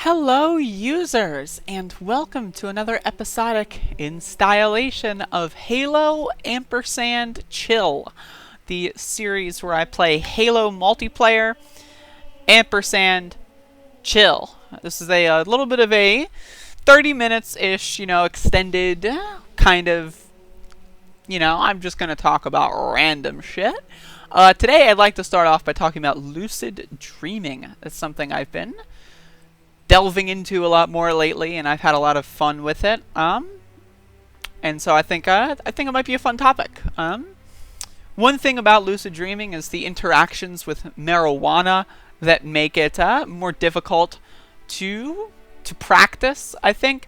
Hello users, and welcome to another episodic installation of Halo ampersand Chill, the series where I play Halo multiplayer ampersand Chill. This is a little bit of a 30 minutes-ish, extended kind of, I'm just going to talk about random shit. Today I'd like to start off by talking about lucid dreaming. It's something I've been delving into a lot more lately, and I've had a lot of fun with it. And so I think it might be a fun topic. One thing about lucid dreaming is the interactions with marijuana that make it more difficult to practice. I think,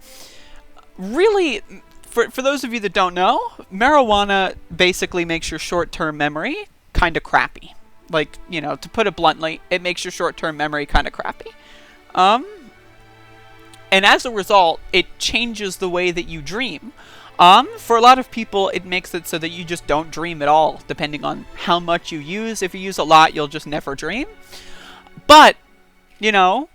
really, for those of you that don't know, marijuana basically makes your short-term memory kind of crappy. Like, to put it bluntly, it makes your short-term memory kind of crappy. And as a result, it changes the way that you dream. For a lot of people, it makes it so that you just don't dream at all, depending on how much you use. If you use a lot, you'll just never dream. But, you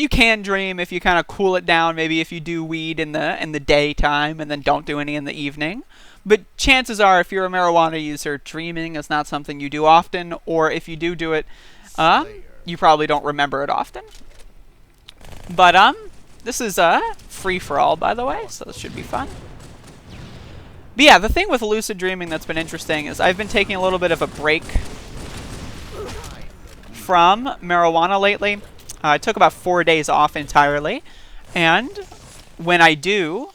can dream if you kind of cool it down. Maybe if you do weed in the daytime and then don't do any in the evening. But chances are, if you're a marijuana user, dreaming is not something you do often. Or if you do it, you probably don't remember it often. But, this is free-for-all, by the way, so this should be fun. But yeah, the thing with lucid dreaming that's been interesting is I've been taking a little bit of a break from marijuana lately. I took about 4 days off entirely, and when I do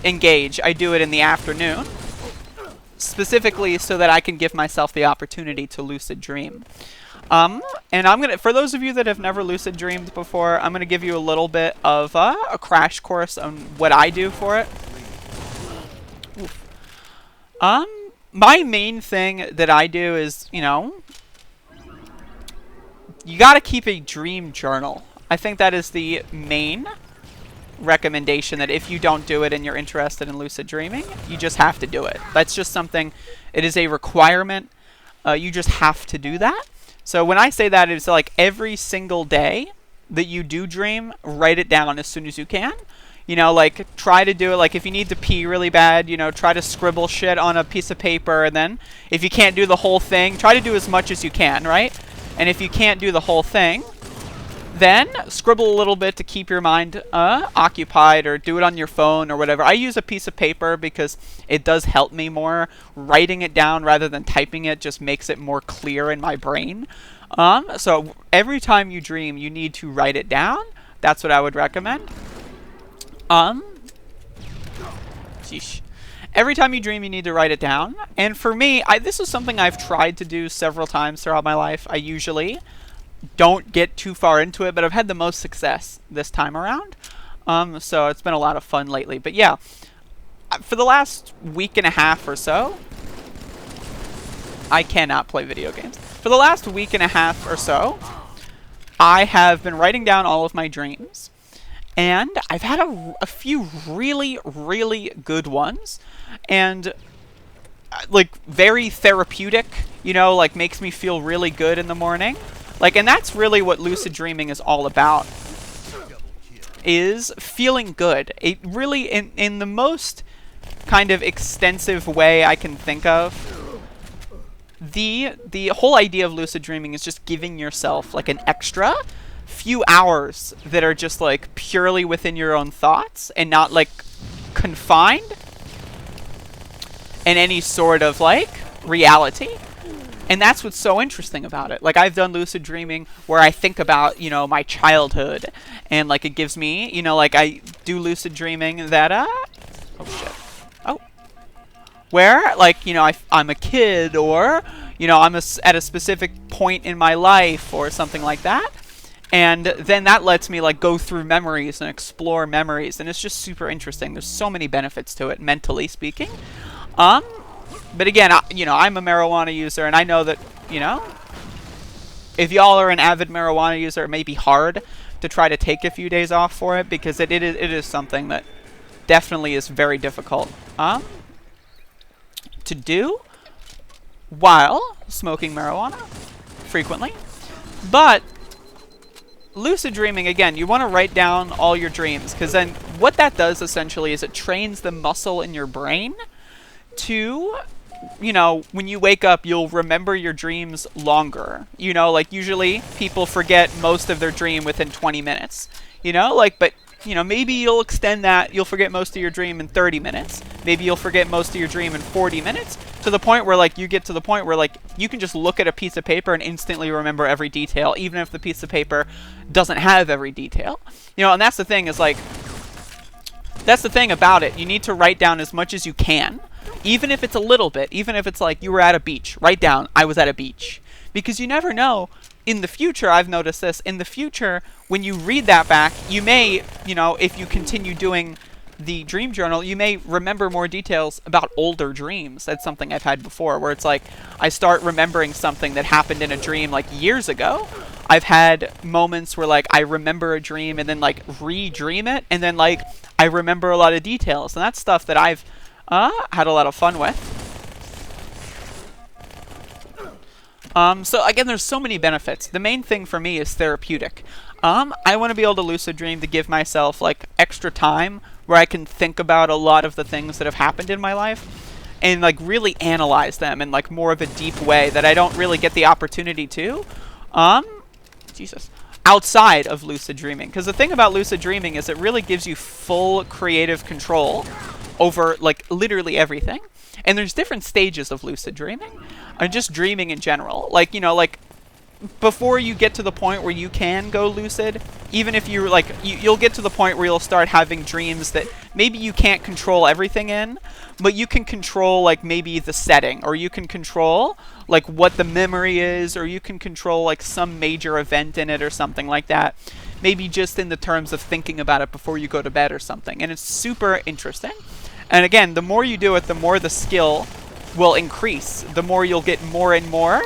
engage, I do it in the afternoon, specifically so that I can give myself the opportunity to lucid dream. And for those of you that have never lucid dreamed before, I'm gonna give you a little bit of a crash course on what I do for it. My main thing that I do is, you gotta keep a dream journal. I think that is the main recommendation, that if you don't do it and you're interested in lucid dreaming, you just have to do it. That's just something, it is a requirement. You just have to do that. So when I say that, it's like every single day that you do dream, write it down as soon as you can. Like, try to do it. Like, if you need to pee really bad, try to scribble shit on a piece of paper. And then, if you can't do the whole thing, try to do as much as you can, right? And if you can't do the whole thing, then scribble a little bit to keep your mind occupied, or do it on your phone or whatever. I use a piece of paper because it does help me more. Writing it down rather than typing it just makes it more clear in my brain. So every time you dream, you need to write it down. That's what I would recommend. Every time you dream, you need to write it down. And for me, this is something I've tried to do several times throughout my life. I usually don't get too far into it, but I've had the most success this time around. So it's been a lot of fun lately. But yeah, for the last week and a half or so, I cannot play video games. For the last week and a half or so, I have been writing down all of my dreams. And I've had a few really, really good ones. And like, very therapeutic, like, makes me feel really good in the morning. Like, and that's really what lucid dreaming is all about, is feeling good. It really, in the most kind of extensive way I can think of, the whole idea of lucid dreaming is just giving yourself, like, an extra few hours that are just, like, purely within your own thoughts and not, like, confined in any sort of, like, reality. And that's what's so interesting about it. Like, I've done lucid dreaming where I think about, my childhood. And, like, it gives me, like, I do lucid dreaming that, oh, shit. Oh. Where, like, I'm a kid, or, I'm at a specific point in my life or something like that. And then that lets me, like, go through memories and explore memories. And it's just super interesting. There's so many benefits to it, mentally speaking. But again, I'm a marijuana user, and I know that, if y'all are an avid marijuana user, it may be hard to try to take a few days off for it, because it is something that definitely is very difficult to do while smoking marijuana frequently. But lucid dreaming, again, you want to write down all your dreams, because then what that does essentially is it trains the muscle in your brain to, you know, when you wake up, you'll remember your dreams longer. You know, like usually people forget most of their dream within 20 minutes, you know, like, but, you know, maybe you'll extend that. You'll forget most of your dream in 30 minutes. Maybe you'll forget most of your dream in 40 minutes, to the point where, like, you get to the point where, like, you can just look at a piece of paper and instantly remember every detail, even if the piece of paper doesn't have every detail. You know, and that's the thing, is like, that's the thing about it. You need to write down as much as you can, even if it's a little bit, even if it's like you were at a beach. Write down, I was at a beach. Because you never know. In the future, I've noticed this, in the future, when you read that back, you may, you know, if you continue doing the dream journal, you may remember more details about older dreams. That's something I've had before, where it's like, I start remembering something that happened in a dream like years ago. I've had moments where, like, I remember a dream and then, like, re-dream it, and then, like, I remember a lot of details. And that's stuff that I've had a lot of fun with. So again, there's so many benefits. The main thing for me is therapeutic. I want to be able to lucid dream to give myself, like, extra time where I can think about a lot of the things that have happened in my life and, like, really analyze them in, like, more of a deep way that I don't really get the opportunity to. Outside of lucid dreaming. Because the thing about lucid dreaming is it really gives you full creative control over, like, literally everything. And there's different stages of lucid dreaming, and just dreaming in general. Like, you know, like, before you get to the point where you can go lucid, even if you're, like, you'll get to the point where you'll start having dreams that maybe you can't control everything in, but you can control, like, maybe the setting, or you can control, like, what the memory is, or you can control, like, some major event in it or something like that. Maybe just in the terms of thinking about it before you go to bed or something. And it's super interesting. And again, the more you do it, the more the skill will increase. The more you'll get more and more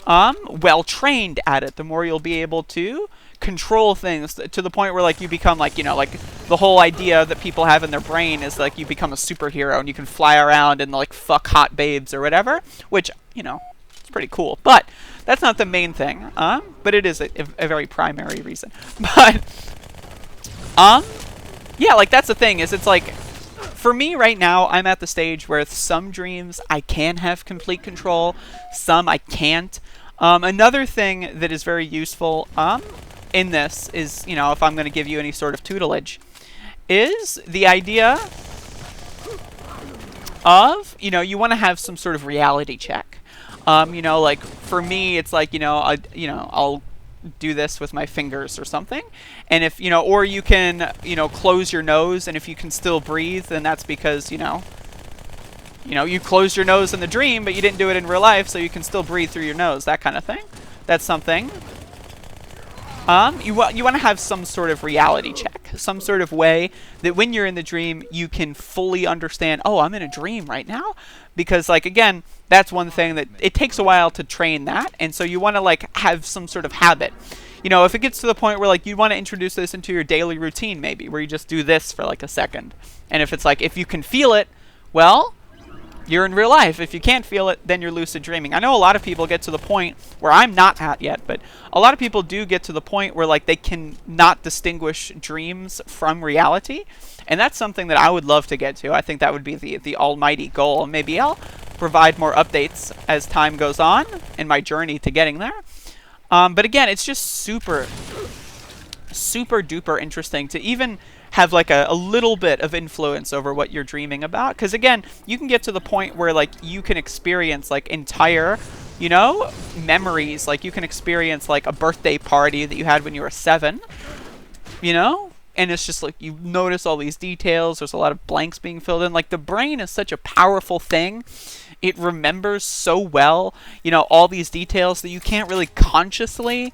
well trained at it. The more you'll be able to control things to the point where, like, you become, like, you know, like, the whole idea that people have in their brain is, like, you become a superhero and you can fly around and, like, fuck hot babes or whatever, which, you know, it's pretty cool. But that's not the main thing. But it is a very primary reason. But yeah, like, that's the thing, is it's like, for me right now, I'm at the stage where some dreams I can have complete control, some I can't. Another thing that is very useful in this is, you know, if I'm going to give you any sort of tutelage, is the idea of, you know, you want to have some sort of reality check. You know, like, for me, it's like, you know, I'll do this with my fingers or something, and if, you know, or you can, you know, close your nose, and if you can still breathe, then that's because, you know, you closed your nose in the dream, but you didn't do it in real life, so you can still breathe through your nose, that kind of thing. That's something. You want to have some sort of reality check, some sort of way that when you're in the dream, you can fully understand, oh, I'm in a dream right now. Because, like, again, that's one thing that it takes a while to train that. And so you want to, like, have some sort of habit. You know, if it gets to the point where, like, you want to introduce this into your daily routine, maybe, where you just do this for, like, a second. And if it's like, if you can feel it, well, you're in real life. If you can't feel it, then you're lucid dreaming. I know a lot of people get to the point where I'm not at yet, but a lot of people do get to the point where, like, they can not distinguish dreams from reality. And that's something that I would love to get to. I think that would be the almighty goal. Maybe I'll provide more updates as time goes on in my journey to getting there. But again, it's just super, super duper interesting to even have, like, a little bit of influence over what you're dreaming about. Because, again, you can get to the point where, like, you can experience, like, entire, you know, memories. Like, you can experience, like, a birthday party that you had when you were 7, you know? And it's just, like, you notice all these details. There's a lot of blanks being filled in. Like, the brain is such a powerful thing. It remembers so well, you know, all these details that you can't really consciously,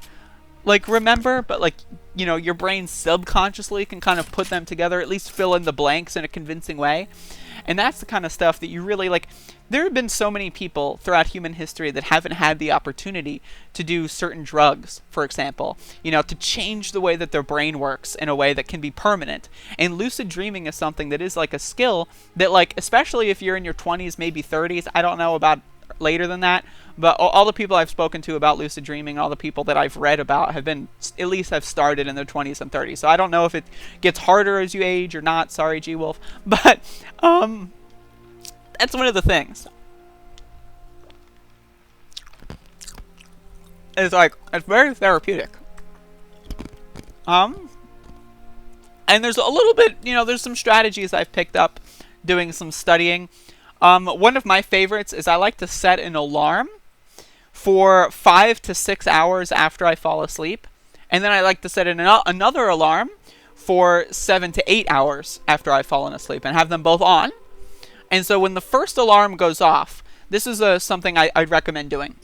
like, remember. But, like, you know, your brain subconsciously can kind of put them together, at least fill in the blanks in a convincing way. And that's the kind of stuff that you really, like, there have been so many people throughout human history that haven't had the opportunity to do certain drugs, for example, you know, to change the way that their brain works in a way that can be permanent. And lucid dreaming is something that is, like, a skill that, like, especially if you're in your 20s, maybe 30s, I don't know about later than that. But all the people I've spoken to about lucid dreaming, all the people that I've read about have been, at least have started in their 20s and 30s. So I don't know if it gets harder as you age or not. Sorry, G-Wolf. But that's one of the things. It's like, it's very therapeutic. And there's a little bit, there's some strategies I've picked up doing some studying. One of my favorites is I like to set an alarm for 5 to 6 hours after I fall asleep. And then I like to set another alarm for 7 to 8 hours after I've fallen asleep and have them both on. And so when the first alarm goes off, this is something I'd recommend doing.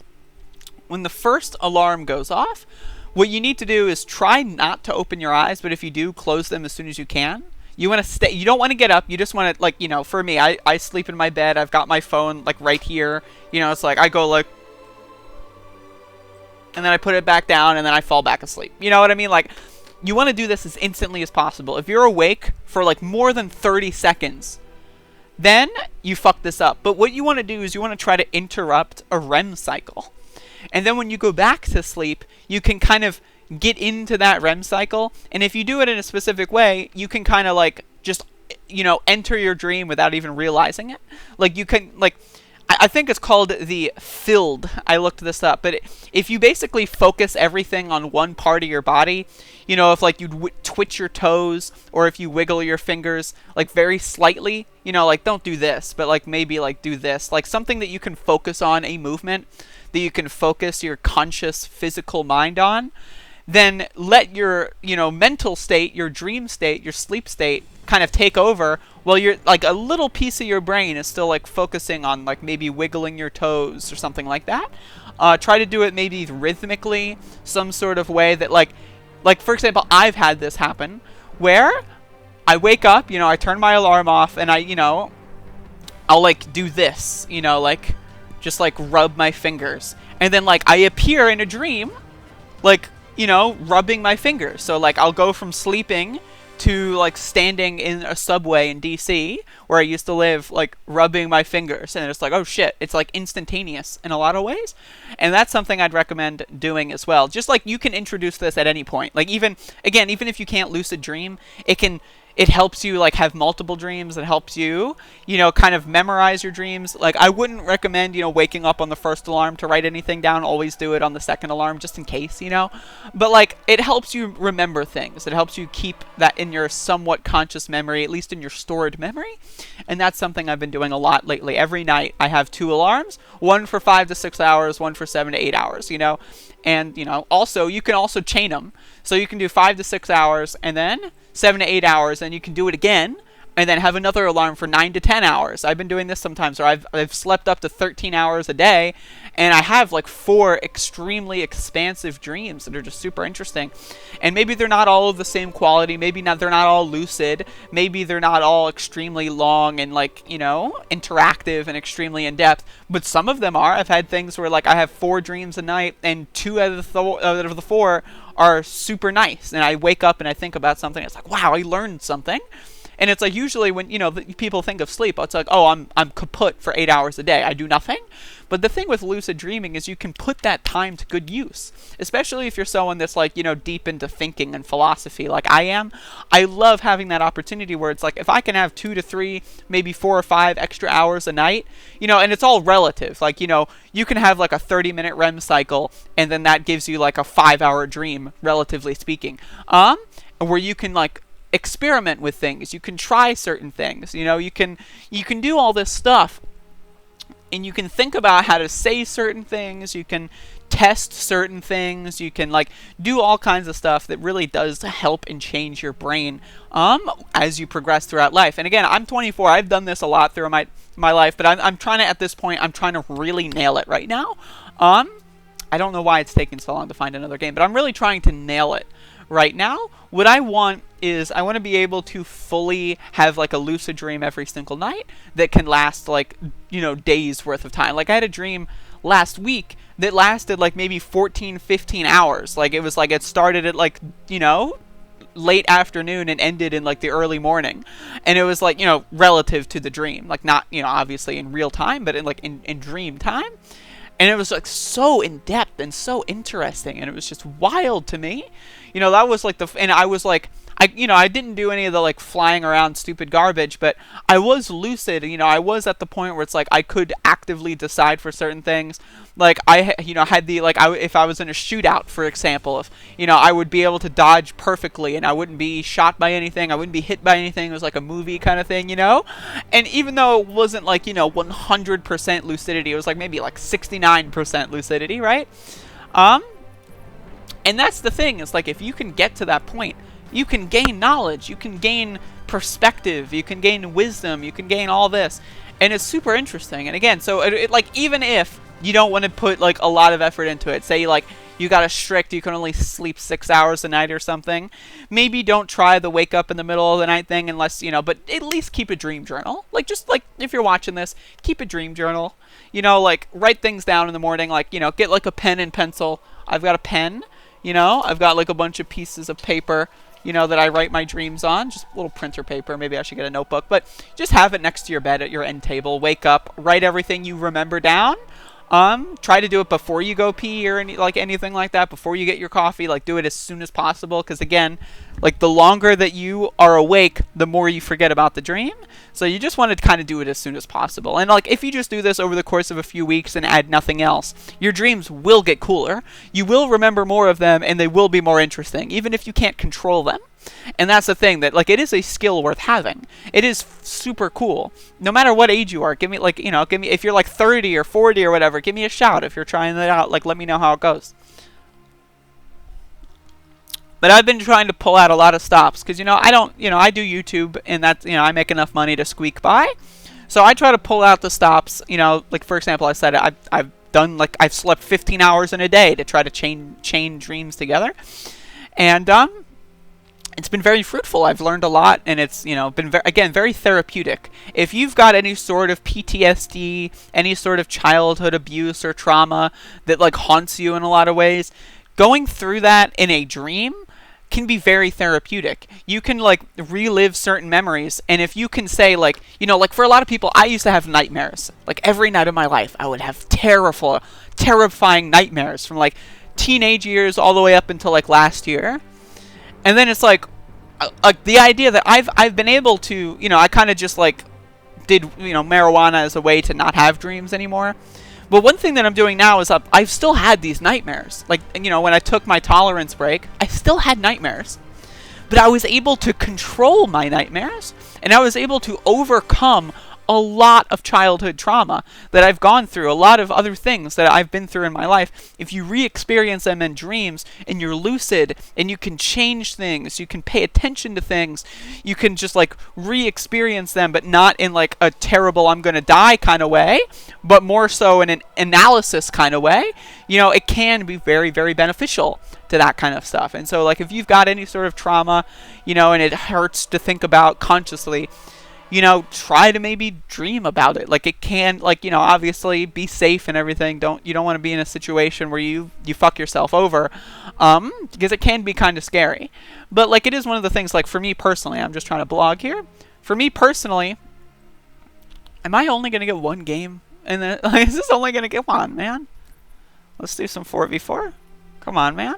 When the first alarm goes off, what you need to do is try not to open your eyes, but if you do, close them as soon as you can. You want to stay. You don't want to get up. You just want to, for me, I sleep in my bed. I've got my phone right here. It's like I go and then I put it back down, and then I fall back asleep. You know what I mean? You want to do this as instantly as possible. If you're awake for more than 30 seconds, then you fuck this up. But what you want to do is you want to try to interrupt a REM cycle. And then when you go back to sleep, you can kind of get into that REM cycle. And if you do it in a specific way, you can kind of just, enter your dream without even realizing it. You can, I think it's called the filled. I looked this up. But if you basically focus everything on one part of your body, if you twitch your toes or if you wiggle your fingers very slightly, don't do this, but maybe do this, something that you can focus on, a movement that you can focus your conscious physical mind on, then let your, mental state, your dream state, your sleep state kind of take over while you're a little piece of your brain is still focusing on maybe wiggling your toes or something like that. Try to do it maybe rhythmically, some sort of way that for example, I've had this happen where I wake up, I turn my alarm off and I'll do this, just rub my fingers. And then I appear in a dream, rubbing my fingers. So I'll go from sleeping to standing in a subway in DC where I used to live, rubbing my fingers, and it's oh shit, it's instantaneous in a lot of ways. And that's something I'd recommend doing as well. Just you can introduce this at any point. Even if you can't lucid dream, it helps you have multiple dreams. It helps you, kind of memorize your dreams. I wouldn't recommend, waking up on the first alarm to write anything down. Always do it on the second alarm just in case, But it helps you remember things. It helps you keep that in your somewhat conscious memory, at least in your stored memory. And that's something I've been doing a lot lately. Every night I have 2 alarms, one for 5 to 6 hours, one for 7 to 8 hours, And, also, you can also chain them. So you can do 5 to 6 hours and then 7 to 8 hours, and you can do it again and then have another alarm for 9 to 10 hours. I've been doing this sometimes, or I've slept up to 13 hours a day, and I have 4 extremely expansive dreams that are just super interesting. And maybe they're not all of the same quality. Maybe they're not all lucid. Maybe they're not all extremely long and interactive and extremely in depth. But some of them are. I've had things where I have 4 dreams a night, and 2 out of the 4 are super nice. And I wake up and I think about something. It's wow, I learned something. And it's usually when, people think of sleep, it's oh, I'm kaput for 8 hours a day. I do nothing. But the thing with lucid dreaming is you can put that time to good use, especially if you're someone that's deep into thinking and philosophy like I am. I love having that opportunity where it's if I can have 2 to 3, maybe 4 or 5 extra hours a night, and it's all relative. You can have a 30-minute REM cycle, and then that gives you a 5-hour dream, relatively speaking, where you can experiment with things. You can try certain things. You can do all this stuff. And you can think about how to say certain things. You can test certain things. You can do all kinds of stuff that really does help and change your brain as you progress throughout life. And again, I'm 24. I've done this a lot through my life, but I'm trying to, at this point, I'm trying to really nail it right now. I don't know why it's taking so long to find another game, but I'm really trying to nail it right now. What I want is I want to be able to fully have a lucid dream every single night that can last days worth of time. I had a dream last week that lasted maybe 14, 15 hours. It was it started at late afternoon and ended in like the early morning. And it was like, you know, relative to the dream, like not, you know, obviously in real time, but in like in dream time. And it was like so in depth and so interesting, and it was just wild to me. You know, that was like and I was like, I didn't do any of the like flying around stupid garbage, but I was lucid. You know, I was at the point where it's like I could actively decide for certain things. Like I, you know, had the like if I was in a shootout, for example, if you know, I would be able to dodge perfectly, and I wouldn't be shot by anything, I wouldn't be hit by anything. It was like a movie kind of thing, you know. And even though it wasn't like, you know, 100% lucidity, it was like maybe like 69% lucidity, right? And that's the thing, is like if you can get to that point, you can gain knowledge, you can gain perspective, you can gain wisdom, you can gain all this. And it's super interesting. And again, so it like, even if you don't want to put like a lot of effort into it, say like you got a strict, you can only sleep 6 hours a night or something, maybe don't try the wake up in the middle of the night thing unless, you know, but at least keep a dream journal. Like, just like if you're watching this, keep a dream journal. You know, like write things down in the morning, like, you know, get like a pen and pencil. I've got a pen, you know, I've got like a bunch of pieces of paper, you know, that I write my dreams on, just a little printer paper. Maybe I should get a notebook, but just have it next to your bed at your end table. Wake up, write everything you remember down. Try to do it before you go pee or anything like that, before you get your coffee. Like, do it as soon as possible, because again, like the longer that you are awake, the more you forget about the dream. So you just want to kind of do it as soon as possible. And like, if you just do this over the course of a few weeks and add nothing else, your dreams will get cooler. You will remember more of them, and they will be more interesting, even if you can't control them. And that's the thing, that like, it is a skill worth having. It is super cool. No matter what age you are, give me like, you know, if you're like 30 or 40 or whatever, give me a shout if you're trying that out. Like, let me know how it goes. But I've been trying to pull out a lot of stops, because, you know, I do YouTube, and that's, you know, I make enough money to squeak by. So I try to pull out the stops, you know, like for example, I said I've done, like, I've slept 15 hours in a day to try to chain dreams together. And it's been very fruitful. I've learned a lot, and it's, you know, been very therapeutic. If you've got any sort of PTSD, any sort of childhood abuse or trauma that like haunts you in a lot of ways, going through that in a dream can be very therapeutic. You can like relive certain memories, and if you can say, like, you know, like for a lot of people, I used to have nightmares. Like every night of my life, I would have terrifying nightmares from like teenage years all the way up until like last year. And then it's like the idea that I've been able to, you know, I kind of just like did, you know, marijuana as a way to not have dreams anymore. But one thing that I'm doing now is I've still had these nightmares. Like, you know, when I took my tolerance break, I still had nightmares. But I was able to control my nightmares, and I was able to overcome a lot of childhood trauma that I've gone through, a lot of other things that I've been through in my life. If you re-experience them in dreams, and you're lucid, and you can change things, you can pay attention to things, you can just like re-experience them, but not in like a terrible I'm gonna die kind of way, but more so in an analysis kind of way. You know, it can be very, very beneficial to that kind of stuff. And so like, if you've got any sort of trauma, you know, and it hurts to think about consciously, you know, try to maybe dream about it. Like, it can, like, you know, obviously be safe and everything. You don't want to be in a situation where you fuck yourself over, because it can be kind of scary. But like, it is one of the things, like for me personally, I'm just trying to blog here. For me personally, am I only going to get one game? And then, like, is this only going to get one, man? Let's do some 4v4. Come on, man.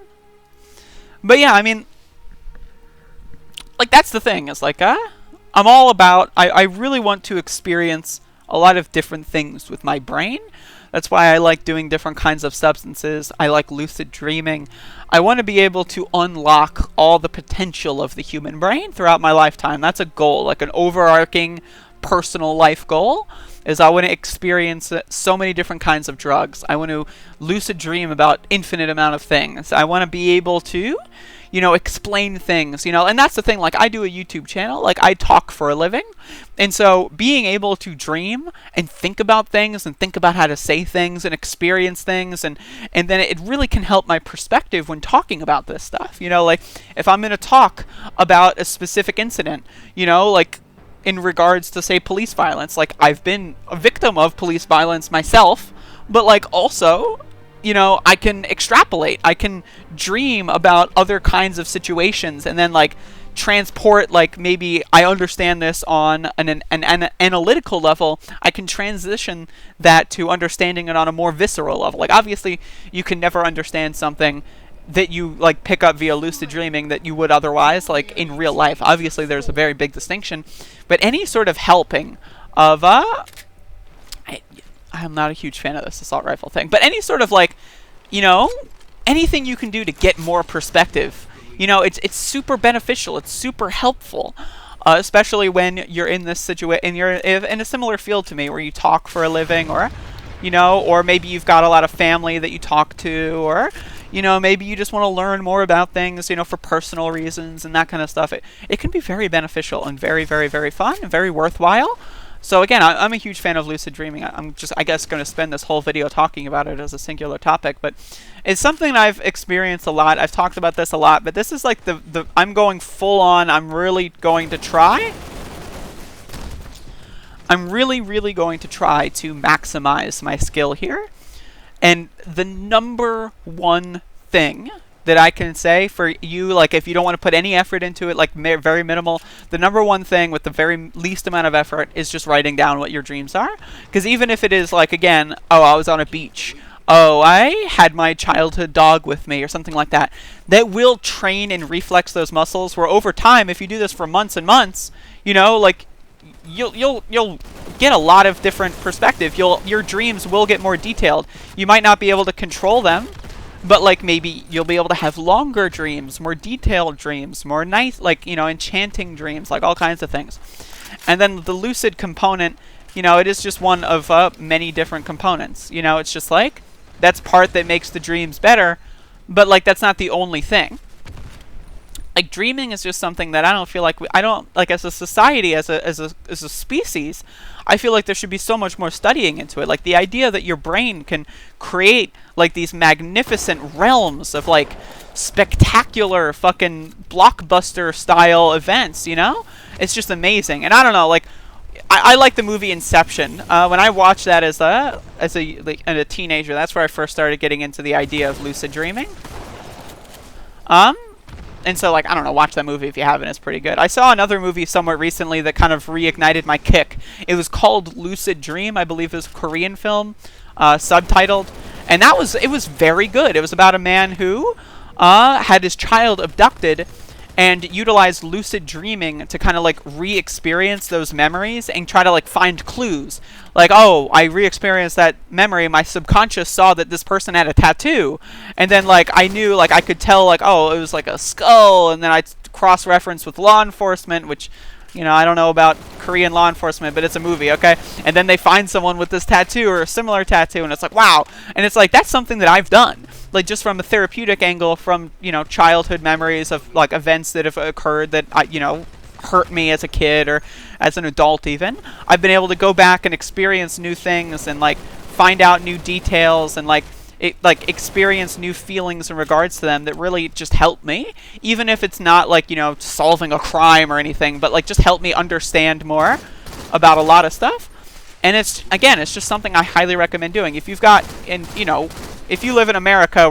But yeah, I mean, like, that's the thing. It's like, I'm all about, I really want to experience a lot of different things with my brain. That's why I like doing different kinds of substances. I like lucid dreaming. I want to be able to unlock all the potential of the human brain throughout my lifetime. That's a goal, like an overarching personal life goal, is I want to experience so many different kinds of drugs. I want to lucid dream about infinite amount of things. I want to be able to, you know, explain things, you know, and that's the thing, like, I do a YouTube channel, like, I talk for a living, and so being able to dream and think about things and think about how to say things and experience things, and then it really can help my perspective when talking about this stuff, you know, like, if I'm going to talk about a specific incident, you know, like, in regards to, say, police violence, like, I've been a victim of police violence myself, but, like, also, I can extrapolate. I can dream about other kinds of situations and then like transport, like maybe I understand this on an analytical level. I can transition that to understanding it on a more visceral level. Like obviously you can never understand something that you like pick up via lucid dreaming that you would otherwise like in real life. Obviously there's a very big distinction, but any sort of helping of I'm not a huge fan of this assault rifle thing, but any sort of like, anything you can do to get more perspective, it's super beneficial. It's super helpful, especially when you're in this situation and you're in a similar field to me where you talk for a living, or, or maybe you've got a lot of family that you talk to, or, maybe you just want to learn more about things, for personal reasons and that kind of stuff. It can be very beneficial and very, very, very fun and very worthwhile. So again, I'm a huge fan of lucid dreaming. I'm just, I guess, going to spend this whole video talking about it as a singular topic, but it's something I've experienced a lot. I've talked about this a lot, but this is like I'm going full on. I'm really going to try. I'm really, really going to try to maximize my skill here. And the number one thing that I can say for you, like if you don't want to put any effort into it, like very minimal, the number one thing with the very least amount of effort is just writing down what your dreams are. Because even if it is like, again, oh, I was on a beach, oh, I had my childhood dog with me or something like that, that will train and reflex those muscles where over time, if you do this for months and months, like you'll get a lot of different perspective. Your dreams will get more detailed. You might not be able to control them, but like maybe you'll be able to have longer dreams, more detailed dreams, more nice, like, enchanting dreams, like all kinds of things. And then the lucid component, it is just one of many different components. It's just like, that's part that makes the dreams better, but like that's not the only thing. Like dreaming is just something that I don't feel like as a society, as a species, I feel like there should be so much more studying into it. Like the idea that your brain can create like these magnificent realms of like spectacular fucking blockbuster style events, it's just amazing. And I don't know, like I like the movie Inception. When I watched that as a teenager, that's where I first started getting into the idea of lucid dreaming. And so, like, I don't know, watch that movie if you haven't. It's pretty good. I saw another movie somewhat recently that kind of reignited my kick. It was called Lucid Dream. I believe it was a Korean film, subtitled. And it was very good. It was about a man who had his child abducted and utilized lucid dreaming to kind of like re-experience those memories and try to like find clues. Like, oh, I re-experienced that memory. My subconscious saw that this person had a tattoo. And then like I knew, like I could tell like, oh, it was like a skull. And then I cross-reference with law enforcement, which, I don't know about Korean law enforcement, but it's a movie, okay? And then they find someone with this tattoo or a similar tattoo, and it's like, wow. And it's like, that's something that I've done. Like, just from a therapeutic angle, from, childhood memories of, like, events that have occurred that, hurt me as a kid or as an adult even. I've been able to go back and experience new things and, like, find out new details and, like, experience new feelings in regards to them that really just help me, even if it's not like, solving a crime or anything, but like just help me understand more about a lot of stuff. And it's just something I highly recommend doing. If you've got, if you live in America,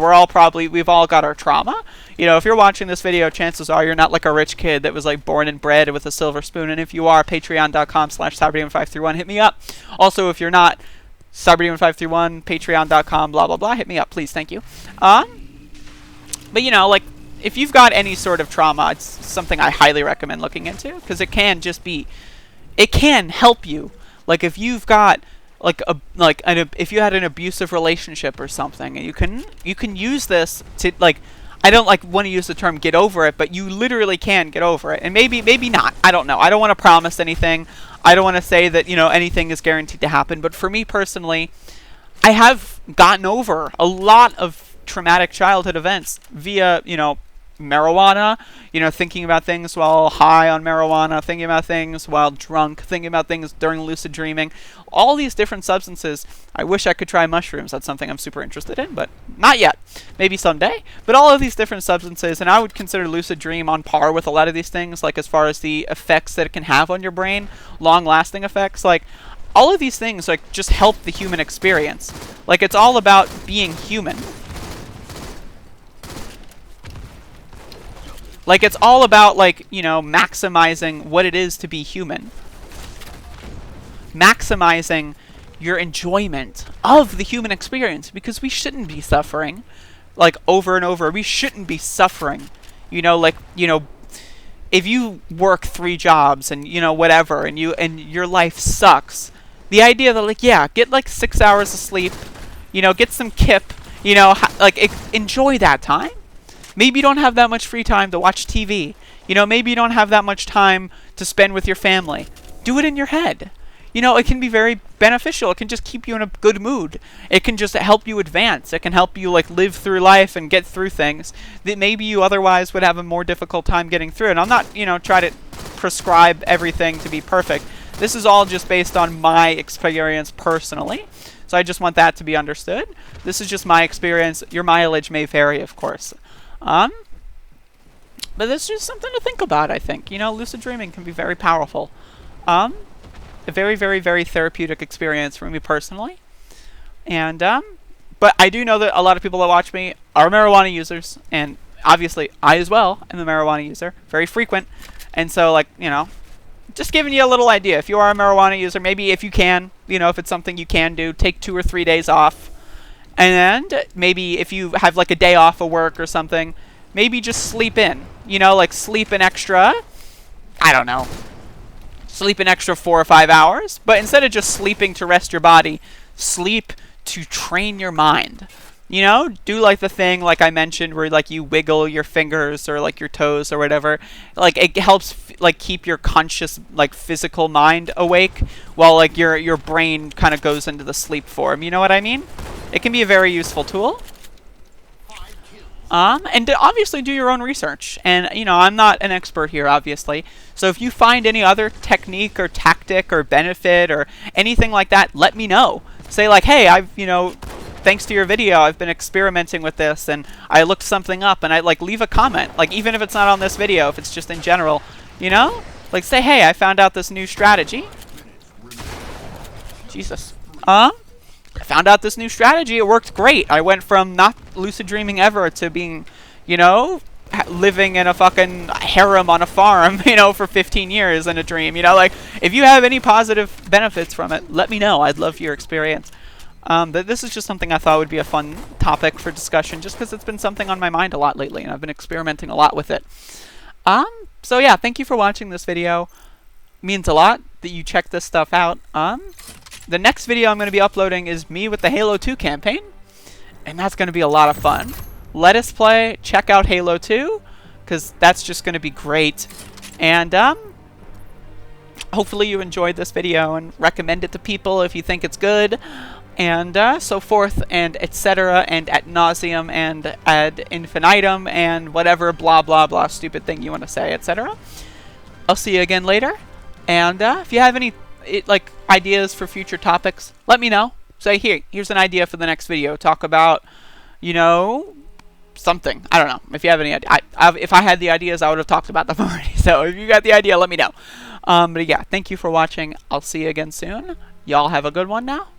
we've all got our trauma. If you're watching this video, chances are you're not like a rich kid that was like born and bred with a silver spoon. And if you are, patreon.com/cyberdemon531, hit me up. Also, if you're not, Cyberdemon531, patreon.com, blah, blah, blah. Hit me up, please. Thank you. But, like, if you've got any sort of trauma, it's something I highly recommend looking into, because it can help you. Like, if you've got, if you had an abusive relationship or something, and you can use this to, like, I don't, want to use the term get over it, but you literally can get over it. And maybe not. I don't know. I don't want to promise anything. I don't want to say that, anything is guaranteed to happen. But for me personally, I have gotten over a lot of traumatic childhood events via, marijuana, thinking about things while high on marijuana, thinking about things while drunk, thinking about things during lucid dreaming, all these different substances. I wish I could try mushrooms. That's something I'm super interested in, but not yet. Maybe someday. But all of these different substances, and I would consider lucid dream on par with a lot of these things, like as far as the effects that it can have on your brain, long-lasting effects. Like, all of these things like just help the human experience. Like, it's all about being human. Like, it's all about, like, you know, maximizing what it is to be human. Maximizing your enjoyment of the human experience, because we shouldn't be suffering, like, over and over. We shouldn't be suffering. You know, like, you know, if you work 3 jobs and, you know, whatever, and your life sucks, the idea that, like, yeah, get, like, 6 hours of sleep, you know, get some kip, you know, like, enjoy that time. Maybe you don't have that much free time to watch TV. You know, maybe you don't have that much time to spend with your family. Do it in your head. You know, it can be very beneficial. It can just keep you in a good mood. It can just help you advance. It can help you, like, live through life and get through things that maybe you otherwise would have a more difficult time getting through. And I'm not, you know, trying to prescribe everything to be perfect. This is all just based on my experience personally. So I just want that to be understood. This is just my experience. Your mileage may vary, of course. But it's just something to think about, I think. You know, lucid dreaming can be very powerful. A very, very, very therapeutic experience for me personally. And, but I do know that a lot of people that watch me are marijuana users. And obviously, I as well am a marijuana user. Very frequent. And so, like, you know, just giving you a little idea. If you are a marijuana user, maybe if you can, you know, if it's something you can do, take 2 or 3 days off. And maybe if you have, like, a day off of work or something, maybe just sleep in. You know, like, sleep an extra, I don't know, sleep an extra 4 or 5 hours. But instead of just sleeping to rest your body, sleep to train your mind. You know, do, like, the thing, like I mentioned, where, like, you wiggle your fingers or, like, your toes or whatever. Like, it helps, like, keep your conscious, like, physical mind awake while, like, your brain kind of goes into the sleep form. You know what I mean? It can be a very useful tool. And to obviously do your own research. And, you know, I'm not an expert here, obviously. So if you find any other technique or tactic or benefit or anything like that, let me know. Say, like, hey, you know, thanks to your video, I've been experimenting with this, and I looked something up, and I, like, leave a comment. Like, even if it's not on this video, if it's just in general, you know? Like, say, hey, I found out this new strategy. Jesus. I found out this new strategy. It worked great. I went from not lucid dreaming ever to being, you know, living in a fucking harem on a farm, you know, for 15 years in a dream. You know, like, if you have any positive benefits from it, let me know. I'd love your experience. But this is just something I thought would be a fun topic for discussion, just because it's been something on my mind a lot lately, and I've been experimenting a lot with it. So yeah, thank you for watching this video. It means a lot that you check this stuff out. The next video I'm going to be uploading is me with the Halo 2 campaign, and that's going to be a lot of fun. Let us play, check out Halo 2, because that's just going to be great. And hopefully you enjoyed this video and recommend it to people if you think it's good, and so forth, and etc., and ad nauseum, and ad infinitum, and whatever blah blah blah stupid thing you want to say, etc. I'll see you again later, and if you have any like ideas for future topics, let me know. Say, here's an idea for the next video. Talk about, you know, something. I don't know. If you have any idea, if I had the ideas, I would have talked about them already. So if you got the idea, let me know. But yeah, thank you for watching. I'll see you again soon. Y'all have a good one now.